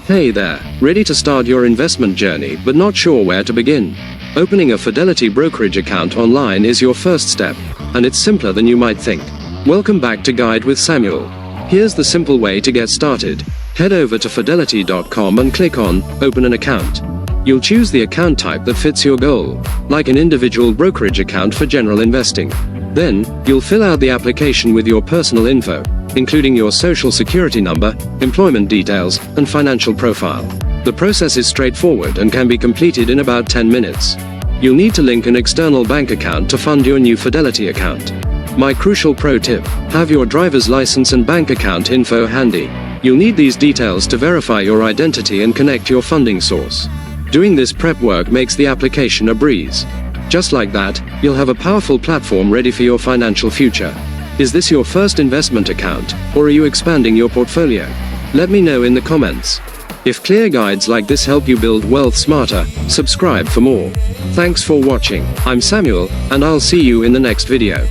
Hey there, ready to start your investment journey but not sure where to begin? Opening a Fidelity Brokerage account online is your first step, and it's simpler than you might think. Welcome back to Guide with Samuel. Here's the simple way to get started. Head over to fidelity.com and click on Open an account. You'll choose the account type that fits your goal, like an individual brokerage account for general investing. Then, you'll fill out the application with your personal info, including your social security number, employment details, and financial profile. The process is straightforward and can be completed in about 10 minutes. You'll need to link an external bank account to fund your new Fidelity account. My crucial pro tip: have your driver's license and bank account info handy. You'll need these details to verify your identity and connect your funding source. Doing this prep work makes the application a breeze. Just like that, you'll have a powerful platform ready for your financial future. Is this your first investment account, or are you expanding your portfolio? Let me know in the comments. If clear guides like this help you build wealth smarter, subscribe for more. Thanks for watching. I'm Samuel, and I'll see you in the next video.